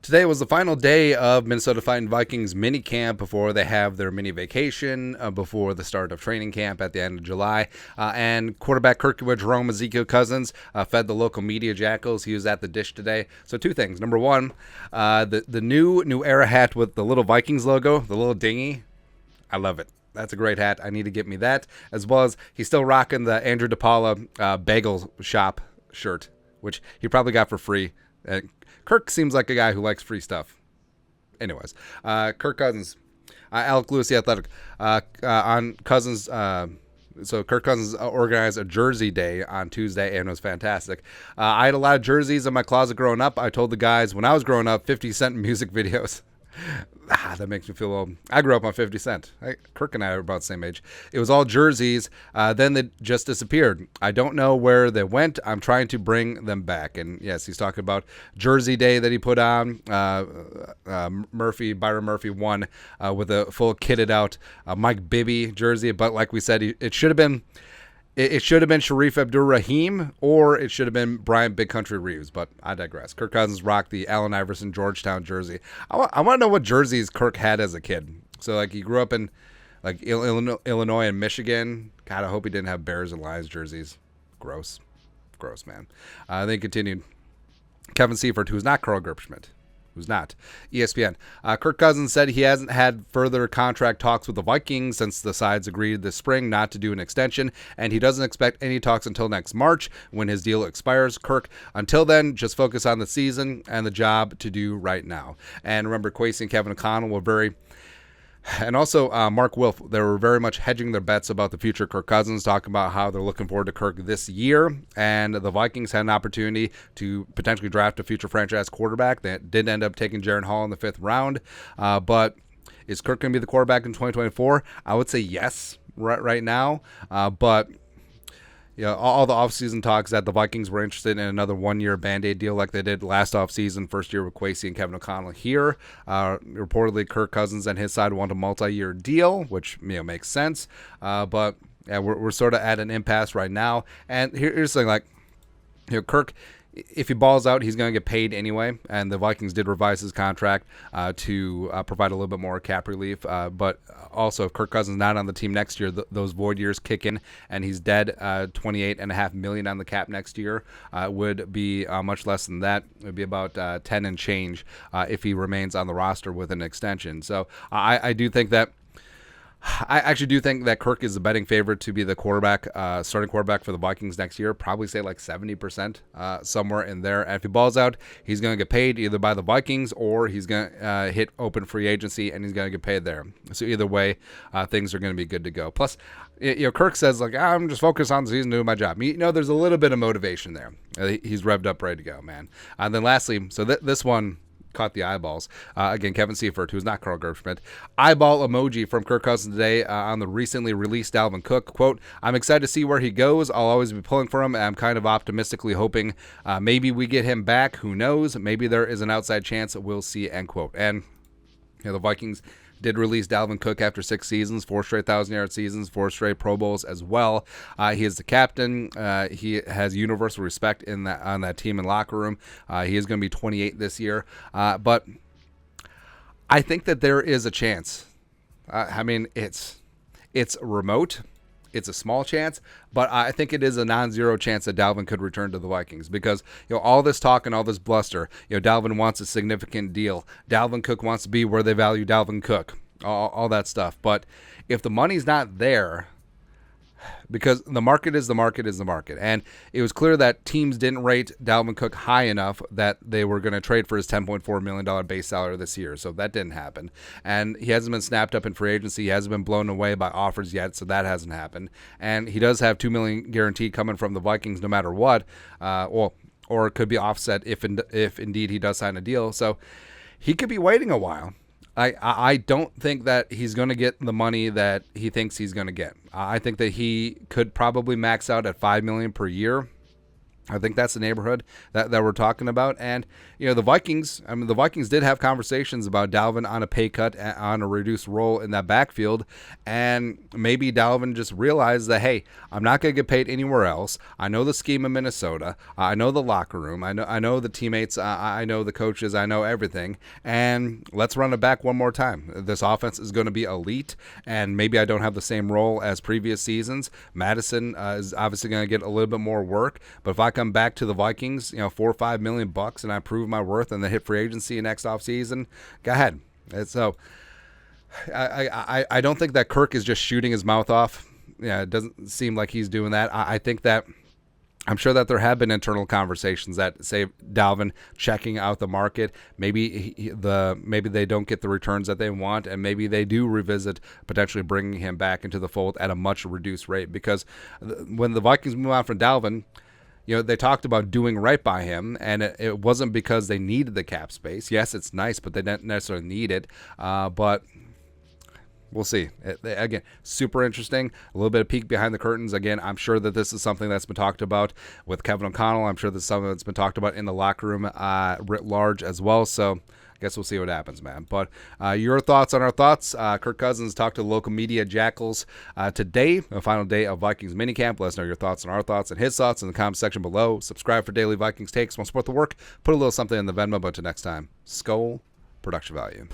Today was the final day of Minnesota Fighting Vikings mini camp before they have their mini vacation before the start of training camp at the end of July. And quarterback Kirk Cousins fed the local media jackals. He was at the dish today. So two things. Number one, the new era hat with the little Vikings logo, the little dinghy. I love it. That's a great hat. I need to get me that. As well as he's still rocking the Andrew DePaula bagel shop shirt, which he probably got for free. Kirk seems like a guy who likes free stuff. Anyways, Kirk Cousins, Alec Lewis, the Athletic, on Cousins. So Kirk Cousins organized a jersey day on Tuesday, and it was fantastic. I had a lot of jerseys in my closet growing up. I told the guys when I was growing up, 50 Cent music videos. That makes me feel old. I grew up on 50 Cent. Kirk and I are about the same age. It was all jerseys. Then they just disappeared. I don't know where they went. I'm trying to bring them back. And yes, he's talking about Jersey Day that he put on. Byron Murphy won with a full kitted out Mike Bibby jersey. But like we said, it should have been. It should have been Sharif Abdur-Rahim, or it should have been Brian Big Country Reeves, but I digress. Kirk Cousins rocked the Allen Iverson Georgetown jersey. I want to know what jerseys Kirk had as a kid. So, like, he grew up in, like, Illinois and Michigan. God, I hope he didn't have Bears and Lions jerseys. Gross, man. They continued. Kevin Seifert, who's not Carl Gerbschmidt. Who's not. ESPN. Kirk Cousins said he hasn't had further contract talks with the Vikings since the sides agreed this spring not to do an extension, and he doesn't expect any talks until next March when his deal expires. Kirk, until then, just focus on the season and the job to do right now. And remember, Kwesi and Kevin O'Connell were very... And also Mark Wilf, they were very much hedging their bets about the future Kirk Cousins, talking about how they're looking forward to Kirk this year. And the Vikings had an opportunity to potentially draft a future franchise quarterback. They did end up taking Jaron Hall in the 5th round. But is Kirk going to be the quarterback in 2024? I would say yes right now. But all the offseason talks that the Vikings were interested in another one-year Band-Aid deal like they did last offseason, first year with Kwesi and Kevin O'Connell here. Reportedly, Kirk Cousins and his side want a multi-year deal, which makes sense. But yeah, we're sort of at an impasse right now. And here's the thing, Kirk, if he balls out, he's going to get paid anyway, and the Vikings did revise his contract to provide a little bit more cap relief. But also, if Kirk Cousins is not on the team next year, those void years kick in, and he's dead. $28.5 million on the cap next year would be much less than that. It would be about 10 and change if he remains on the roster with an extension. So I actually do think that Kirk is the betting favorite to be the starting quarterback for the Vikings next year. Probably say like 70%, somewhere in there. And if he balls out, he's going to get paid either by the Vikings or he's going to hit open free agency and he's going to get paid there. So either way, things are going to be good to go. Plus, Kirk says, I'm just focused on the season, doing my job. There's a little bit of motivation there. He's revved up, ready to go, man. And then lastly, so this one caught the eyeballs. Again, Kevin Seifert, who's not Carl Gerbschmidt. Eyeball emoji from Kirk Cousins today on the recently released Dalvin Cook. Quote, I'm excited to see where he goes. I'll always be pulling for him. I'm kind of optimistically hoping maybe we get him back. Who knows? Maybe there is an outside chance. We'll see, end quote. And the Vikings did release Dalvin Cook after 6 seasons, 4 straight 1,000-yard seasons, 4 straight Pro Bowls as well. He is the captain. He has universal respect on that team and locker room. He is going to be 28 this year. But I think that there is a chance. It's remote. It's a small chance, but I think it is a non-zero chance that Dalvin could return to the Vikings because all this talk and all this bluster. Dalvin wants a significant deal. Dalvin Cook wants to be where they value Dalvin Cook. All that stuff. But if the money's not there, because the market is the market is the market, and it was clear that teams didn't rate Dalvin Cook high enough that they were going to trade for his $10.4 million base salary this year, so that didn't happen. And he hasn't been snapped up in free agency. He hasn't been blown away by offers yet, so that hasn't happened. And he does have $2 million guaranteed coming from the Vikings no matter what, or it could be offset if indeed he does sign a deal. So he could be waiting a while. I don't think that he's going to get the money that he thinks he's going to get. I think that he could probably max out at $5 million per year. I think that's the neighborhood that we're talking about. And, the Vikings, the Vikings did have conversations about Dalvin on a pay cut, on a reduced role in that backfield. And maybe Dalvin just realized that, hey, I'm not going to get paid anywhere else. I know the scheme of Minnesota. I know the locker room. I know the teammates. I know the coaches. I know everything. And let's run it back one more time. This offense is going to be elite. And maybe I don't have the same role as previous seasons. Madison is obviously going to get a little bit more work. But if I come back to the Vikings, $4 or $5 million, and I prove my worth and then hit free agency next offseason, go ahead. And so I don't think that Kirk is just shooting his mouth off. Yeah, it doesn't seem like he's doing that. I think that I'm sure that there have been internal conversations that say Dalvin checking out the market. Maybe maybe they don't get the returns that they want, and maybe they do revisit potentially bringing him back into the fold at a much reduced rate. Because when the Vikings move on from Dalvin, they talked about doing right by him, and it wasn't because they needed the cap space. Yes, it's nice, but they didn't necessarily need it. But we'll see. Again, super interesting. A little bit of peek behind the curtains. Again, I'm sure that this is something that's been talked about with Kevin O'Connell. I'm sure this is something that's been talked about in the locker room writ large as well. So I guess we'll see what happens, man. But your thoughts on our thoughts. Kirk Cousins talked to the local media Jackals today, the final day of Vikings minicamp. Let us know your thoughts on our thoughts and his thoughts in the comment section below. Subscribe for daily Vikings takes. Want to support the work? Put a little something in the Venmo. But until next time, Skull Production Value.